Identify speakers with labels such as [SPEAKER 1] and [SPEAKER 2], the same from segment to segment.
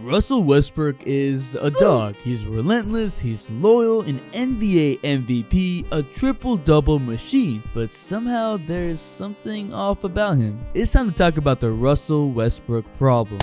[SPEAKER 1] Russell Westbrook is a dog. He's relentless, he's loyal, an NBA MVP, a triple-double machine, but somehow there's something off about him. It's time to talk about the Russell Westbrook problem.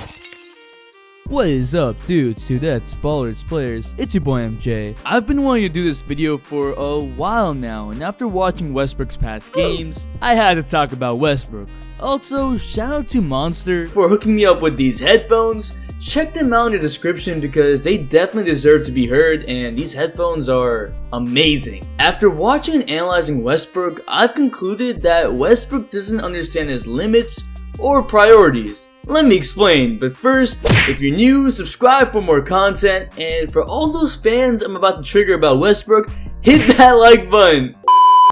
[SPEAKER 1] What is up, dudes, dudettes, ballers, players? It's your boy MJ. I've been wanting to do this video for a while now, and after watching Westbrook's past games, I had to talk about Westbrook. Also, shout out to Monster for hooking me up with these headphones. Check them out in the description because they definitely deserve to be heard, and these headphones are amazing. After watching and analyzing Westbrook, I've concluded that Westbrook doesn't understand his limits or priorities. Let me explain, but first, if you're new, subscribe for more content, and for all those fans I'm about to trigger about Westbrook, hit that like button.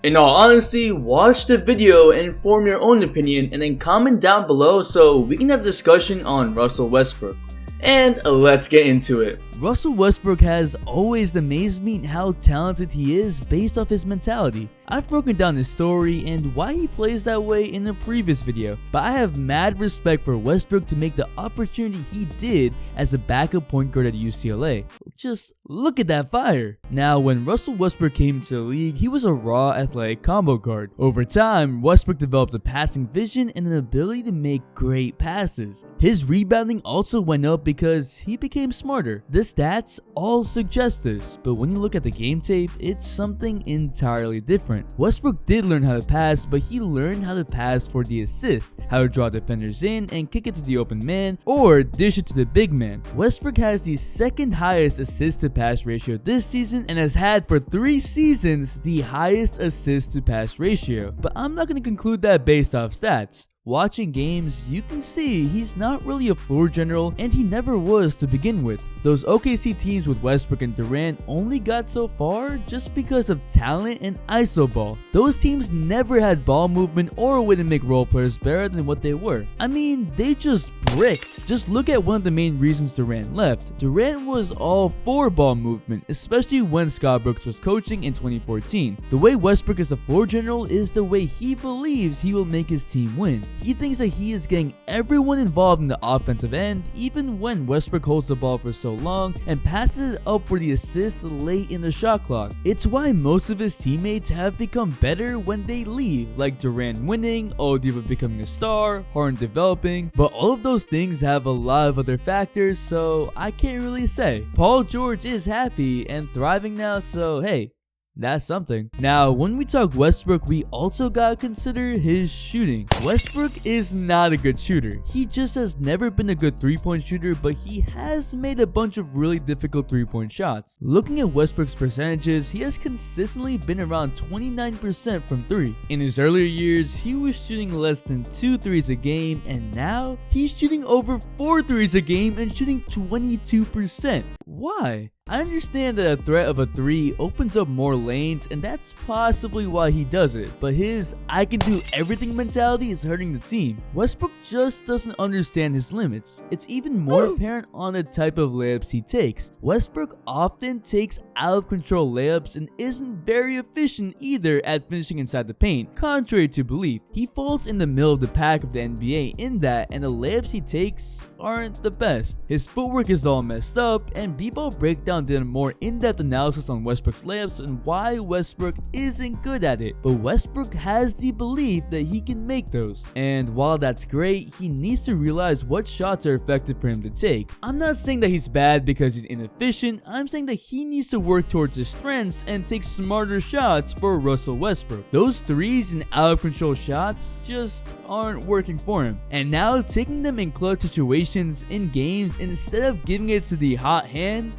[SPEAKER 1] In all honesty, watch the video and form your own opinion, and then comment down below so we can have a discussion on Russell Westbrook. And let's get into it. Russell Westbrook has always amazed me how talented he is based off his mentality. I've broken down his story and why he plays that way in a previous video, but I have mad respect for Westbrook to make the opportunity he did as a backup point guard at UCLA. Just look at that fire. Now, when Russell Westbrook came into the league, he was a raw athletic combo guard. Over time, Westbrook developed a passing vision and an ability to make great passes. His rebounding also went up because he became smarter. The stats all suggest this, but when you look at the game tape, it's something entirely different. Westbrook did learn how to pass, but he learned how to pass for the assist, how to draw defenders in and kick it to the open man, or dish it to the big man. Westbrook has the second highest assist to pass ratio this season and has had for 3 seasons the highest assist to pass ratio. But I'm not going to conclude that based off stats. Watching games, you can see he's not really a floor general, and he never was to begin with. Those OKC teams with Westbrook and Durant only got so far just because of talent and iso ball. Those teams never had ball movement or a way to make role players better than what they were. I mean, they just bricked. Just look at one of the main reasons Durant left. Durant was all for ball movement, especially when Scott Brooks was coaching in 2014. The way Westbrook is a floor general is the way he believes he will make his team win. He thinks that he is getting everyone involved in the offensive end, even when Westbrook holds the ball for so long and passes it up for the assist late in the shot clock. It's why most of his teammates have become better when they leave, like Durant winning, Oladipo becoming a star, Harden developing, but all of those things have a lot of other factors, so I can't really say. Paul George is happy and thriving now, so hey, that's something. Now, when we talk Westbrook, we also gotta consider his shooting. Westbrook is not a good shooter. He just has never been a good 3-point shooter, but he has made a bunch of really difficult 3-point shots. Looking at Westbrook's percentages, he has consistently been around 29% from 3. In his earlier years, he was shooting less than 2 threes a game, and now he's shooting over 4 threes a game and shooting 22%. Why? I understand that a threat of a 3 opens up more lanes, and that's possibly why he does it, but his I can do everything mentality is hurting the team. Westbrook just doesn't understand his limits. It's even more apparent on the type of layups he takes. Westbrook often takes out of control layups and isn't very efficient either at finishing inside the paint, contrary to belief. He falls in the middle of the pack of the NBA in that, and the layups he takes aren't the best. His footwork is all messed up, and BBALLBREAKDOWN did a more in-depth analysis on Westbrook's layups and why Westbrook isn't good at it. But Westbrook has the belief that he can make those. And while that's great, he needs to realize what shots are effective for him to take. I'm not saying that he's bad because he's inefficient. I'm saying that he needs to work towards his strengths and take smarter shots for Russell Westbrook. Those threes and out of control shots just aren't working for him. And now taking them in clutch situations in games instead of giving it to the hot hand.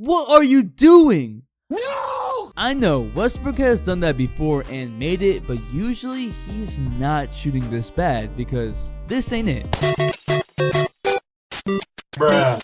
[SPEAKER 1] What are you doing? No! I know Westbrook has done that before and made it, but usually he's not shooting this bad because this ain't it. Bruh.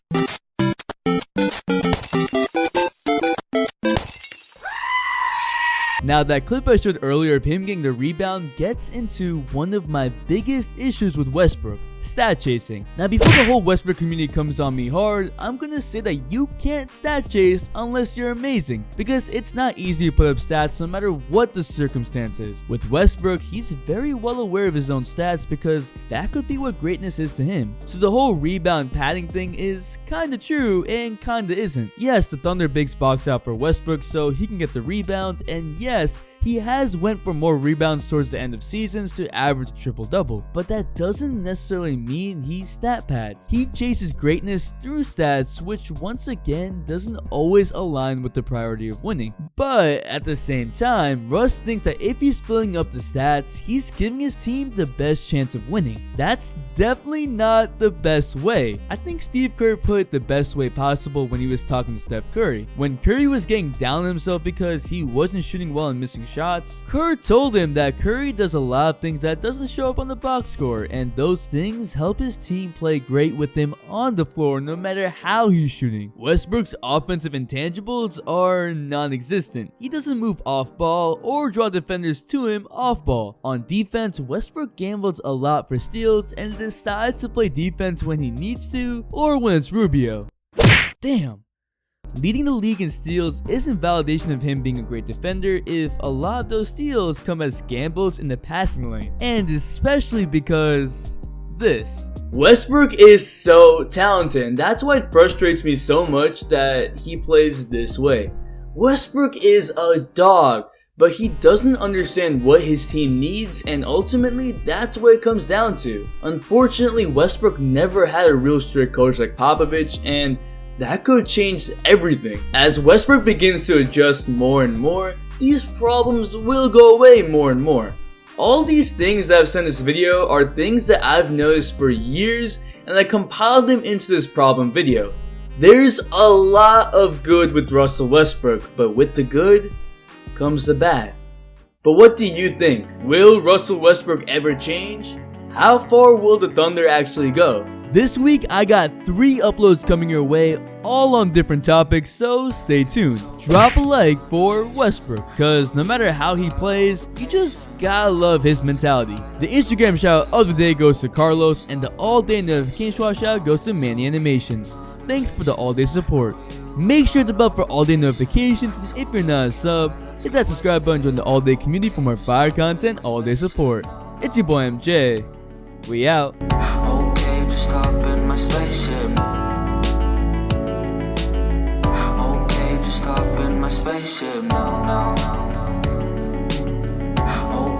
[SPEAKER 1] Now, that clip I showed earlier of him getting the rebound gets into one of my biggest issues with Westbrook. stat chasing. Now before the whole Westbrook community comes on me hard, I'm gonna say that you can't stat chase unless you're amazing, because it's not easy to put up stats no matter what the circumstances. With Westbrook, he's very well aware of his own stats because that could be what greatness is to him. So the whole rebound padding thing is kinda true and kinda isn't. Yes, the Thunder bigs box out for Westbrook so he can get the rebound, and yes, he has went for more rebounds towards the end of seasons to average a triple-double, but that doesn't necessarily mean he stat pads. He chases greatness through stats, which once again doesn't always align with the priority of winning. But at the same time, Russ thinks that if he's filling up the stats, he's giving his team the best chance of winning. That's definitely not the best way. I think Steve Kerr put it the best way possible when he was talking to Steph Curry. When Curry was getting down on himself because he wasn't shooting well and missing shots, Kerr told him that Curry does a lot of things that doesn't show up on the box score, and those things help his team play great with him on the floor no matter how he's shooting. Westbrook's offensive intangibles are non-existent. He doesn't move off ball or draw defenders to him off ball. On defense, Westbrook gambles a lot for steals and decides to play defense when he needs to or when it's Rubio. Damn. Leading the league in steals isn't validation of him being a great defender if a lot of those steals come as gambles in the passing lane, and especially because this. Westbrook is so talented, and that's why it frustrates me so much that he plays this way. Westbrook is a dog, but he doesn't understand what his team needs, and ultimately that's what it comes down to. Unfortunately, Westbrook never had a real strict coach like Popovich, and that could change everything. As Westbrook begins to adjust more and more, these problems will go away more and more. All these things that I've said in this video are things that I've noticed for years, and I compiled them into this problem video. There's a lot of good with Russell Westbrook, but with the good comes the bad. But what do you think? Will Russell Westbrook ever change? How far will the Thunder actually go? This week I got 3 uploads coming your way, all on different topics, so stay tuned. Drop a like for Westbrook, cause no matter how he plays, you just gotta love his mentality. The Instagram shout of the day goes to Carlos, and the all day notification shout goes to Manny Animations. Thanks for the all day support. Make sure to bell for all day notifications, and if you're not a sub, hit that subscribe button, join the all day community for more fire content, all day support. It's your boy MJ. We out.
[SPEAKER 2] Okay, just hop in my spaceship. Okay, just hop in my spaceship now.